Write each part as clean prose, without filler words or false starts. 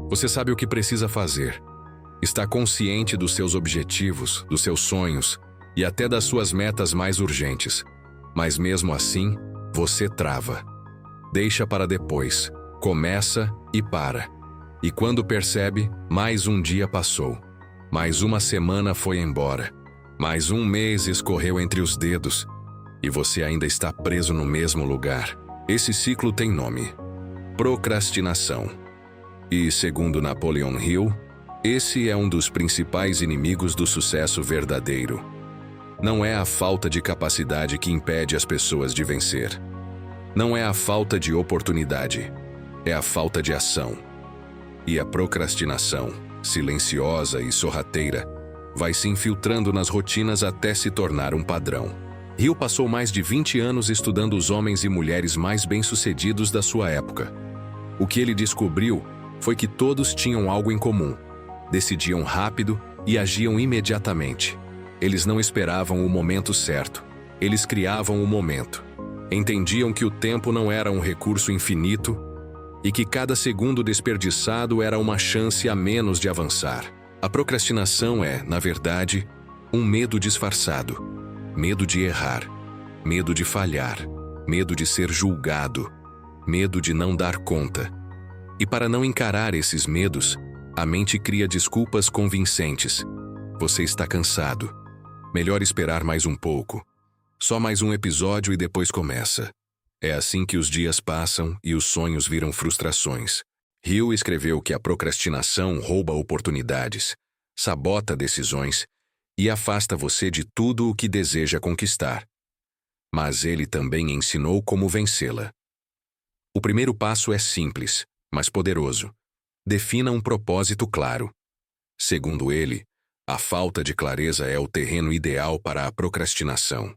Você sabe o que precisa fazer. Está consciente dos seus objetivos, dos seus sonhos e até das suas metas mais urgentes. Mas mesmo assim, você trava. Deixa para depois, começa e para. E quando percebe, mais um dia passou. Mais uma semana foi embora. Mais um mês escorreu entre os dedos. E você ainda está preso no mesmo lugar. Esse ciclo tem nome: procrastinação. E, segundo Napoleon Hill, esse é um dos principais inimigos do sucesso verdadeiro. Não é a falta de capacidade que impede as pessoas de vencer. Não é a falta de oportunidade. É a falta de ação. E a procrastinação, silenciosa e sorrateira, vai se infiltrando nas rotinas até se tornar um padrão. Hill passou mais de 20 anos estudando os homens e mulheres mais bem-sucedidos da sua época. O que ele descobriu foi que todos tinham algo em comum. Decidiam rápido e agiam imediatamente. Eles não esperavam o momento certo. Eles criavam o momento. Entendiam que o tempo não era um recurso infinito e que cada segundo desperdiçado era uma chance a menos de avançar. A procrastinação é, na verdade, um medo disfarçado. Medo de errar. Medo de falhar. Medo de ser julgado. Medo de não dar conta. E para não encarar esses medos, a mente cria desculpas convincentes. Você está cansado. Melhor esperar mais um pouco. Só mais um episódio e depois começa. É assim que os dias passam e os sonhos viram frustrações. Hill escreveu que a procrastinação rouba oportunidades, sabota decisões e afasta você de tudo o que deseja conquistar. Mas ele também ensinou como vencê-la. O primeiro passo é simples, mas poderoso. Defina um propósito claro. Segundo ele, a falta de clareza é o terreno ideal para a procrastinação.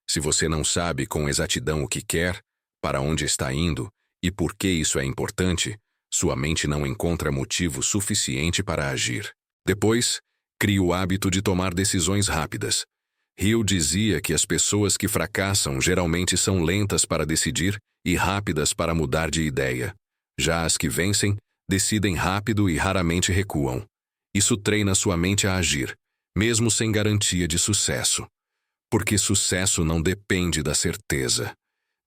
Se você não sabe com exatidão o que quer, para onde está indo e por que isso é importante, sua mente não encontra motivo suficiente para agir. Depois, crie o hábito de tomar decisões rápidas. Hill dizia que as pessoas que fracassam geralmente são lentas para decidir e rápidas para mudar de ideia. Já as que vencem, decidem rápido e raramente recuam. Isso treina sua mente a agir, mesmo sem garantia de sucesso. Porque sucesso não depende da certeza,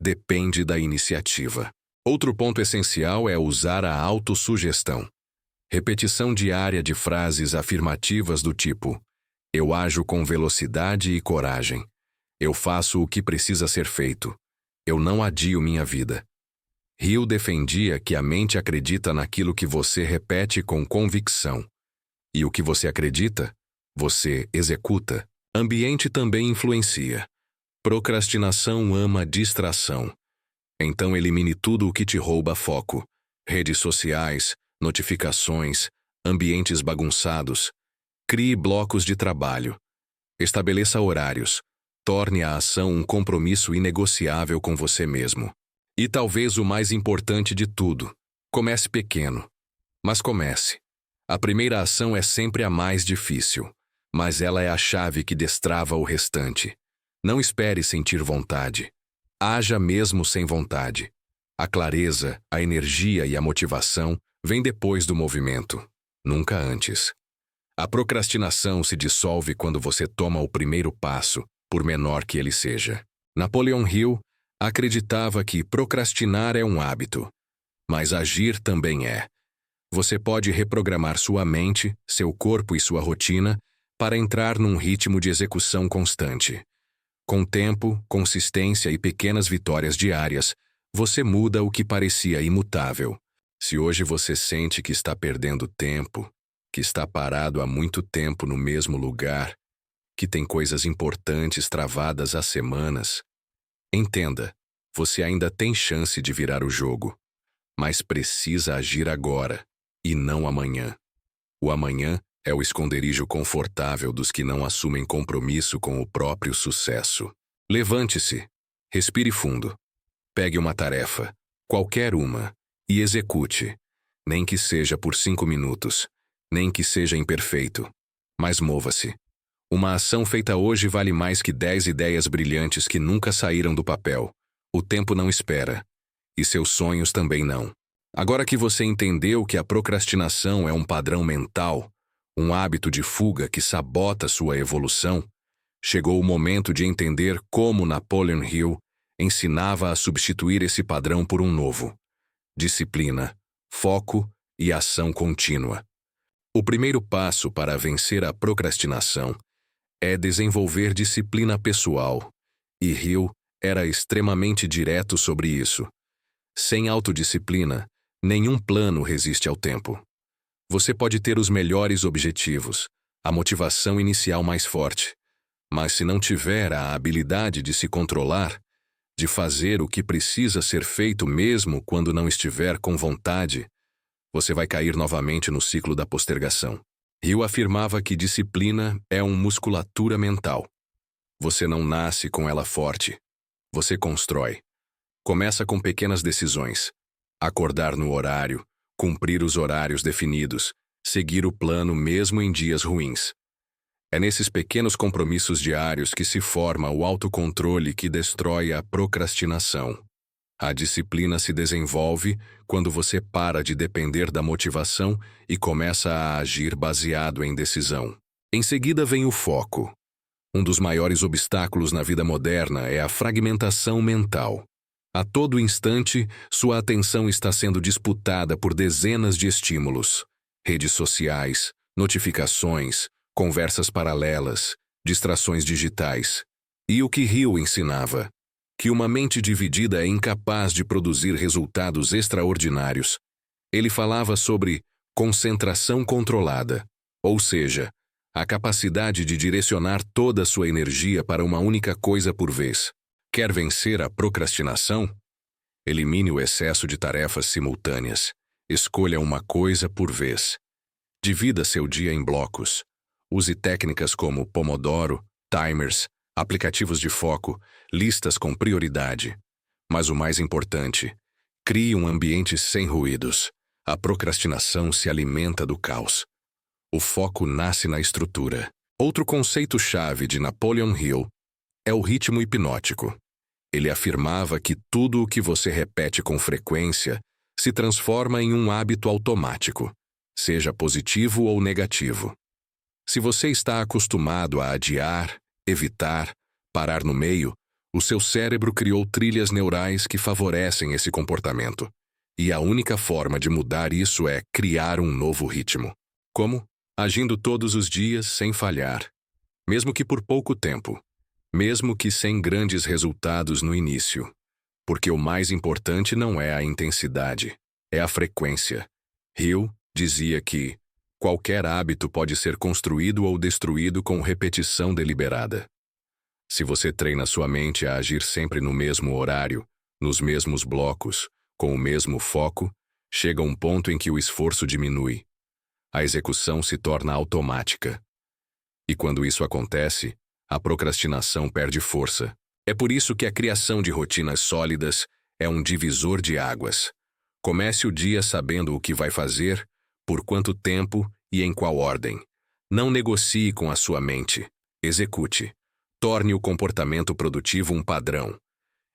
depende da iniciativa. Outro ponto essencial é usar a autossugestão. Repetição diária de frases afirmativas do tipo: eu ajo com velocidade e coragem. Eu faço o que precisa ser feito. Eu não adio minha vida. Hill defendia que a mente acredita naquilo que você repete com convicção. E o que você acredita, você executa. Ambiente também influencia. Procrastinação ama distração. Então elimine tudo o que te rouba foco. Redes sociais, notificações, ambientes bagunçados. Crie blocos de trabalho. Estabeleça horários. Torne a ação um compromisso inegociável com você mesmo. E talvez o mais importante de tudo, comece pequeno. Mas comece. A primeira ação é sempre a mais difícil, mas ela é a chave que destrava o restante. Não espere sentir vontade. Haja mesmo sem vontade. A clareza, a energia e a motivação vêm depois do movimento, nunca antes. A procrastinação se dissolve quando você toma o primeiro passo, por menor que ele seja. Napoleon Hill acreditava que procrastinar é um hábito, mas agir também é. Você pode reprogramar sua mente, seu corpo e sua rotina para entrar num ritmo de execução constante. Com tempo, consistência e pequenas vitórias diárias, você muda o que parecia imutável. Se hoje você sente que está perdendo tempo, que está parado há muito tempo no mesmo lugar, que tem coisas importantes travadas há semanas, entenda, você ainda tem chance de virar o jogo, mas precisa agir agora e não amanhã. O amanhã é o esconderijo confortável dos que não assumem compromisso com o próprio sucesso. Levante-se, respire fundo, pegue uma tarefa, qualquer uma, e execute, nem que seja por 5 minutos, nem que seja imperfeito, mas mova-se. Uma ação feita hoje vale mais que 10 ideias brilhantes que nunca saíram do papel. O tempo não espera. E seus sonhos também não. Agora que você entendeu que a procrastinação é um padrão mental, um hábito de fuga que sabota sua evolução, chegou o momento de entender como Napoleon Hill ensinava a substituir esse padrão por um novo: disciplina, foco e ação contínua. O primeiro passo para vencer a procrastinação é desenvolver disciplina pessoal, e Hill era extremamente direto sobre isso. Sem autodisciplina, nenhum plano resiste ao tempo. Você pode ter os melhores objetivos, a motivação inicial mais forte, mas se não tiver a habilidade de se controlar, de fazer o que precisa ser feito mesmo quando não estiver com vontade, você vai cair novamente no ciclo da postergação. Hill afirmava que disciplina é uma musculatura mental. Você não nasce com ela forte. Você constrói. Começa com pequenas decisões. Acordar no horário, cumprir os horários definidos, seguir o plano mesmo em dias ruins. É nesses pequenos compromissos diários que se forma o autocontrole que destrói a procrastinação. A disciplina se desenvolve quando você para de depender da motivação e começa a agir baseado em decisão. Em seguida vem o foco. Um dos maiores obstáculos na vida moderna é a fragmentação mental. A todo instante, sua atenção está sendo disputada por dezenas de estímulos: redes sociais, notificações, conversas paralelas, distrações digitais. E o que Hill ensinava? Que uma mente dividida é incapaz de produzir resultados extraordinários. Ele falava sobre concentração controlada, ou seja, a capacidade de direcionar toda a sua energia para uma única coisa por vez. Quer vencer a procrastinação? Elimine o excesso de tarefas simultâneas. Escolha uma coisa por vez. Divida seu dia em blocos. Use técnicas como Pomodoro, timers, aplicativos de foco, listas com prioridade. Mas o mais importante, crie um ambiente sem ruídos. A procrastinação se alimenta do caos. O foco nasce na estrutura. Outro conceito-chave de Napoleon Hill é o ritmo hipnótico. Ele afirmava que tudo o que você repete com frequência se transforma em um hábito automático, seja positivo ou negativo. Se você está acostumado a adiar, evitar, parar no meio, o seu cérebro criou trilhas neurais que favorecem esse comportamento. E a única forma de mudar isso é criar um novo ritmo. Como? Agindo todos os dias sem falhar, mesmo que por pouco tempo, mesmo que sem grandes resultados no início. Porque o mais importante não é a intensidade, é a frequência. Hill dizia que qualquer hábito pode ser construído ou destruído com repetição deliberada. Se você treina sua mente a agir sempre no mesmo horário, nos mesmos blocos, com o mesmo foco, chega um ponto em que o esforço diminui. A execução se torna automática. E quando isso acontece, a procrastinação perde força. É por isso que a criação de rotinas sólidas é um divisor de águas. Comece o dia sabendo o que vai fazer, por quanto tempo e em qual ordem. Não negocie com a sua mente. Execute. Torne o comportamento produtivo um padrão.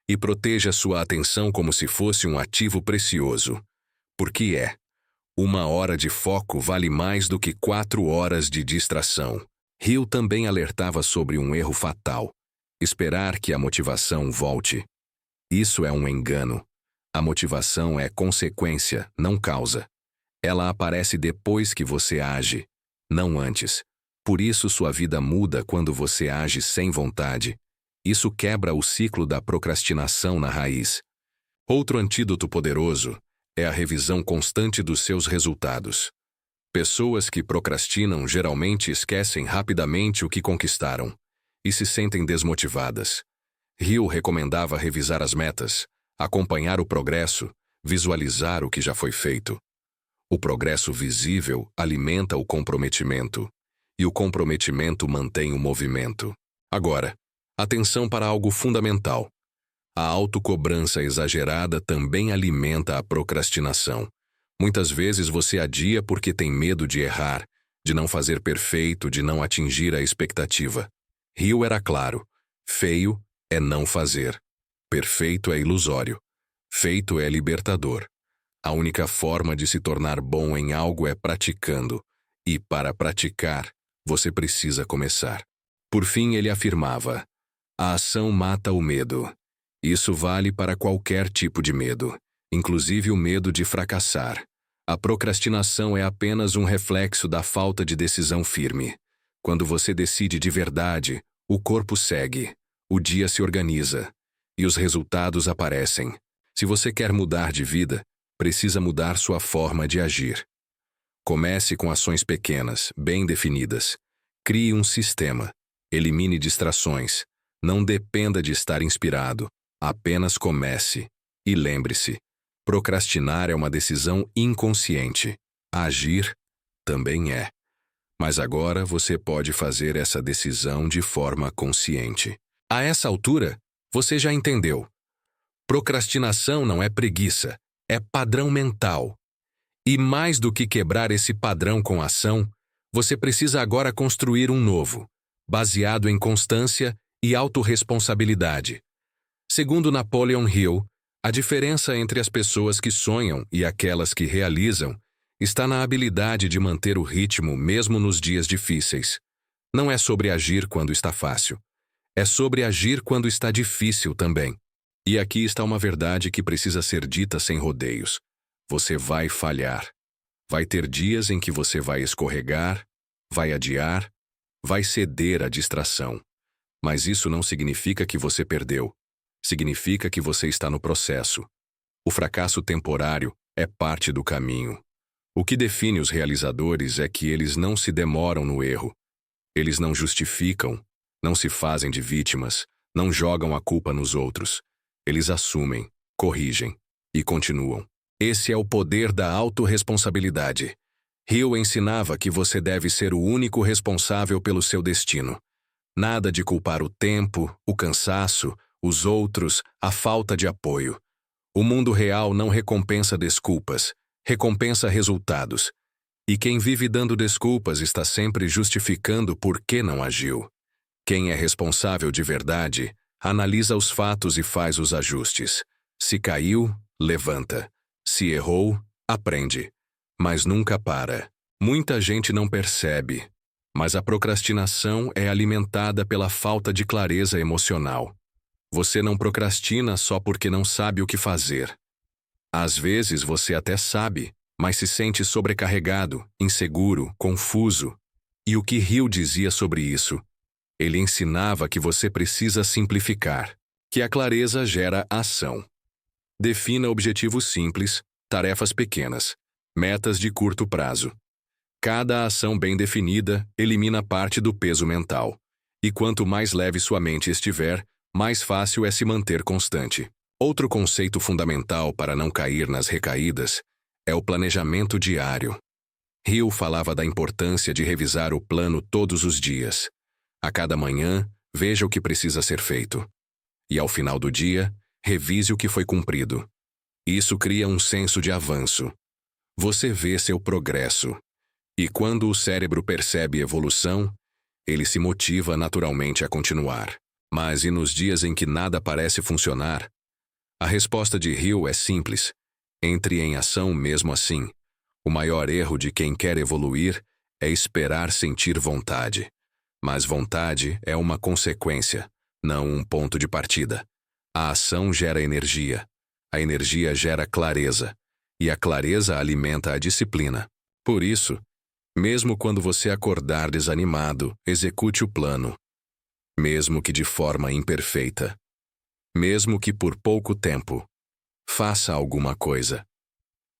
E proteja sua atenção como se fosse um ativo precioso. Porque 1 hora de foco vale mais do que 4 horas de distração. Hill também alertava sobre um erro fatal: esperar que a motivação volte. Isso é um engano. A motivação é consequência, não causa. Ela aparece depois que você age, não antes. Por isso sua vida muda quando você age sem vontade. Isso quebra o ciclo da procrastinação na raiz. Outro antídoto poderoso é a revisão constante dos seus resultados. Pessoas que procrastinam geralmente esquecem rapidamente o que conquistaram e se sentem desmotivadas. Hill recomendava revisar as metas, acompanhar o progresso, visualizar o que já foi feito. O progresso visível alimenta o comprometimento, e o comprometimento mantém o movimento. Agora, atenção para algo fundamental. A autocobrança exagerada também alimenta a procrastinação. Muitas vezes você adia porque tem medo de errar, de não fazer perfeito, de não atingir a expectativa. Hill era claro: feio é não fazer. Perfeito é ilusório. Feito é libertador. A única forma de se tornar bom em algo é praticando, e para praticar, você precisa começar. Por fim, ele afirmava: a ação mata o medo. Isso vale para qualquer tipo de medo, inclusive o medo de fracassar. A procrastinação é apenas um reflexo da falta de decisão firme. Quando você decide de verdade, o corpo segue, o dia se organiza, e os resultados aparecem. Se você quer mudar de vida, precisa mudar sua forma de agir. Comece com ações pequenas, bem definidas. Crie um sistema. Elimine distrações. Não dependa de estar inspirado. Apenas comece. E lembre-se, procrastinar é uma decisão inconsciente. Agir também é. Mas agora você pode fazer essa decisão de forma consciente. A essa altura, você já entendeu. Procrastinação não é preguiça, é padrão mental. E mais do que quebrar esse padrão com ação, você precisa agora construir um novo, baseado em constância e autorresponsabilidade. Segundo Napoleon Hill, a diferença entre as pessoas que sonham e aquelas que realizam está na habilidade de manter o ritmo mesmo nos dias difíceis. Não é sobre agir quando está fácil. É sobre agir quando está difícil também. E aqui está uma verdade que precisa ser dita sem rodeios. Você vai falhar. Vai ter dias em que você vai escorregar, vai adiar, vai ceder à distração. Mas isso não significa que você perdeu. Significa que você está no processo. O fracasso temporário é parte do caminho. O que define os realizadores é que eles não se demoram no erro. Eles não justificam, não se fazem de vítimas, não jogam a culpa nos outros. Eles assumem, corrigem e continuam. Esse é o poder da autorresponsabilidade. Hill ensinava que você deve ser o único responsável pelo seu destino. Nada de culpar o tempo, o cansaço, os outros, a falta de apoio. O mundo real não recompensa desculpas, recompensa resultados. E quem vive dando desculpas está sempre justificando por que não agiu. Quem é responsável de verdade, analisa os fatos e faz os ajustes. Se caiu, levanta. Se errou, aprende. Mas nunca para. Muita gente não percebe, mas a procrastinação é alimentada pela falta de clareza emocional. Você não procrastina só porque não sabe o que fazer. Às vezes você até sabe, mas se sente sobrecarregado, inseguro, confuso. E o que Hill dizia sobre isso? Ele ensinava que você precisa simplificar, que a clareza gera ação. Defina objetivos simples, tarefas pequenas, metas de curto prazo. Cada ação bem definida elimina parte do peso mental. E quanto mais leve sua mente estiver, mais fácil é se manter constante. Outro conceito fundamental para não cair nas recaídas é o planejamento diário. Hill falava da importância de revisar o plano todos os dias. A cada manhã, veja o que precisa ser feito. E ao final do dia, revise o que foi cumprido. Isso cria um senso de avanço. Você vê seu progresso. E quando o cérebro percebe evolução, ele se motiva naturalmente a continuar. Mas e nos dias em que nada parece funcionar? A resposta de Hill é simples. Entre em ação mesmo assim. O maior erro de quem quer evoluir é esperar sentir vontade. Mas vontade é uma consequência, não um ponto de partida. A ação gera energia. A energia gera clareza. E a clareza alimenta a disciplina. Por isso, mesmo quando você acordar desanimado, execute o plano. Mesmo que de forma imperfeita. Mesmo que por pouco tempo. Faça alguma coisa.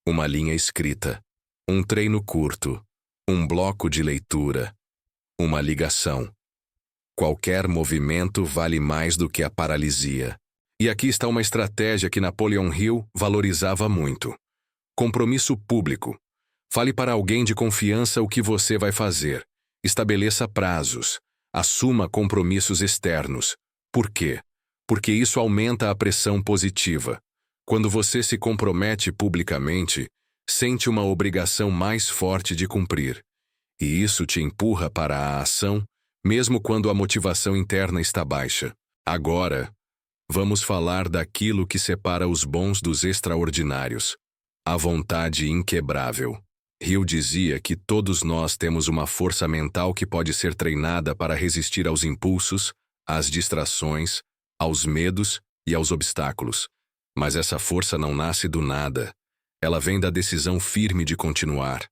Uma linha escrita. Um treino curto. Um bloco de leitura. Uma ligação. Qualquer movimento vale mais do que a paralisia. E aqui está uma estratégia que Napoleon Hill valorizava muito. Compromisso público. Fale para alguém de confiança o que você vai fazer. Estabeleça prazos. Assuma compromissos externos. Por quê? Porque isso aumenta a pressão positiva. Quando você se compromete publicamente, sente uma obrigação mais forte de cumprir. E isso te empurra para a ação, mesmo quando a motivação interna está baixa. Agora, vamos falar daquilo que separa os bons dos extraordinários: A vontade inquebrável. Hill dizia que todos nós temos uma força mental que pode ser treinada para resistir aos impulsos, às distrações, aos medos e aos obstáculos. Mas essa força não nasce do nada. Ela vem da decisão firme de continuar.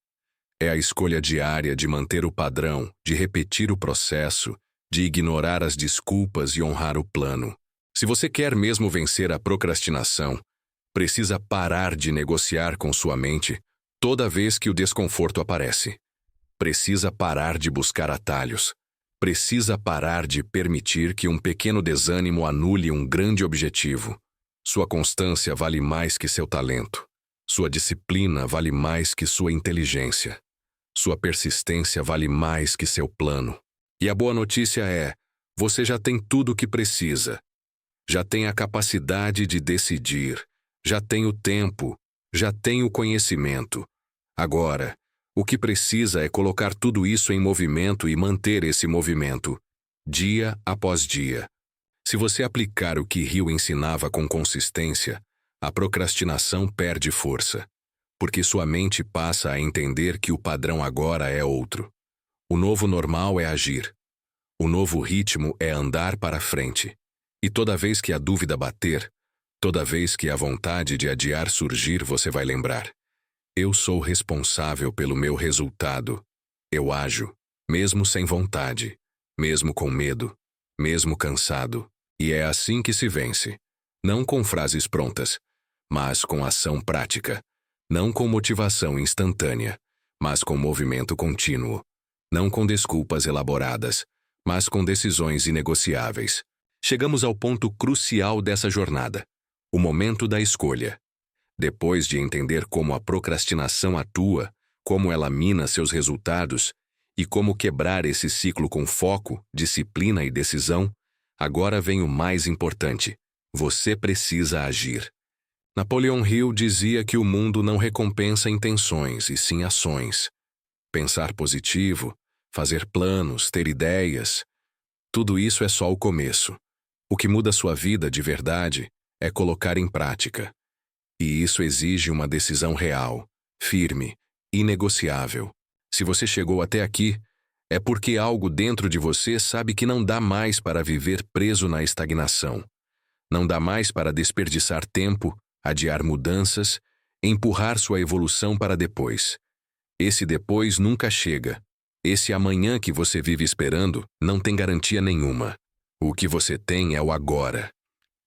É a escolha diária de manter o padrão, de repetir o processo, de ignorar as desculpas e honrar o plano. Se você quer mesmo vencer a procrastinação, precisa parar de negociar com sua mente toda vez que o desconforto aparece. Precisa parar de buscar atalhos. Precisa parar de permitir que um pequeno desânimo anule um grande objetivo. Sua constância vale mais que seu talento. Sua disciplina vale mais que sua inteligência. Sua persistência vale mais que seu plano. E a boa notícia é, você já tem tudo o que precisa. Já tem a capacidade de decidir. Já tem o tempo. Já tem o conhecimento. Agora, o que precisa é colocar tudo isso em movimento e manter esse movimento, dia após dia. Se você aplicar o que Hill ensinava com consistência, a procrastinação perde força, porque sua mente passa a entender que o padrão agora é outro. O novo normal é agir. O novo ritmo é andar para frente. E toda vez que a dúvida bater, toda vez que a vontade de adiar surgir, você vai lembrar: eu sou responsável pelo meu resultado. Eu ajo, mesmo sem vontade, mesmo com medo, mesmo cansado. E é assim que se vence. Não com frases prontas, mas com ação prática. Não com motivação instantânea, mas com movimento contínuo. Não com desculpas elaboradas, mas com decisões inegociáveis. Chegamos ao ponto crucial dessa jornada, o momento da escolha. Depois de entender como a procrastinação atua, como ela mina seus resultados e como quebrar esse ciclo com foco, disciplina e decisão, agora vem o mais importante: você precisa agir. Napoleon Hill dizia que o mundo não recompensa intenções, e sim ações. Pensar positivo, fazer planos, ter ideias, tudo isso é só o começo. O que muda sua vida de verdade é colocar em prática. E isso exige uma decisão real, firme, inegociável. Se você chegou até aqui, é porque algo dentro de você sabe que não dá mais para viver preso na estagnação. Não dá mais para desperdiçar tempo, adiar mudanças, empurrar sua evolução para depois. Esse depois nunca chega. Esse amanhã que você vive esperando não tem garantia nenhuma. O que você tem é o agora.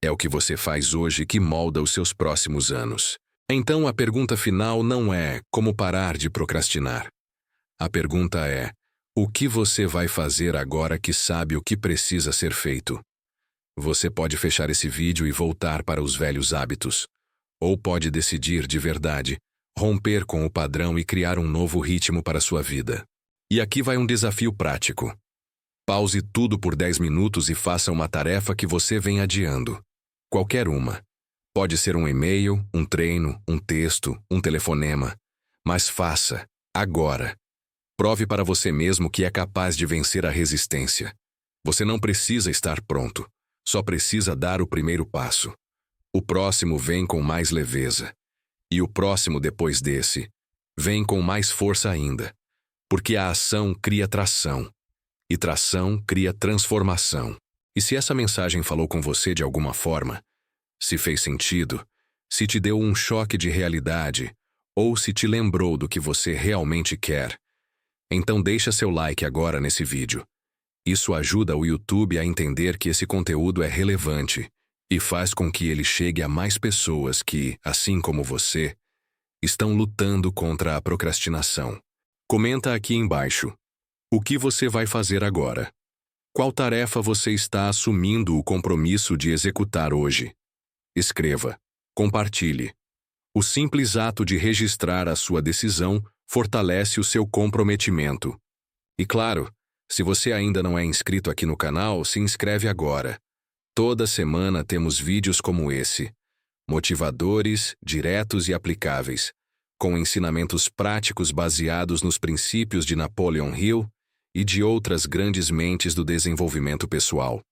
É o que você faz hoje que molda os seus próximos anos. Então a pergunta final não é como parar de procrastinar. A pergunta é: o que você vai fazer agora que sabe o que precisa ser feito? Você pode fechar esse vídeo e voltar para os velhos hábitos. Ou pode decidir de verdade, romper com o padrão e criar um novo ritmo para sua vida. E aqui vai um desafio prático. Pause tudo por 10 minutos e faça uma tarefa que você vem adiando. Qualquer uma. Pode ser um e-mail, um treino, um texto, um telefonema. Mas faça, agora. Prove para você mesmo que é capaz de vencer a resistência. Você não precisa estar pronto. Só precisa dar o primeiro passo. O próximo vem com mais leveza. E o próximo depois desse vem com mais força ainda. Porque a ação cria tração. E tração cria transformação. E se essa mensagem falou com você de alguma forma, se fez sentido, se te deu um choque de realidade, ou se te lembrou do que você realmente quer, então deixa seu like agora nesse vídeo. Isso ajuda o YouTube a entender que esse conteúdo é relevante e faz com que ele chegue a mais pessoas que, assim como você, estão lutando contra a procrastinação. Comenta aqui embaixo. O que você vai fazer agora? Qual tarefa você está assumindo o compromisso de executar hoje? Escreva. Compartilhe. O simples ato de registrar a sua decisão fortalece o seu comprometimento. E claro, se você ainda não é inscrito aqui no canal, se inscreve agora. Toda semana temos vídeos como esse, motivadores, diretos e aplicáveis, com ensinamentos práticos baseados nos princípios de Napoleon Hill e de outras grandes mentes do desenvolvimento pessoal.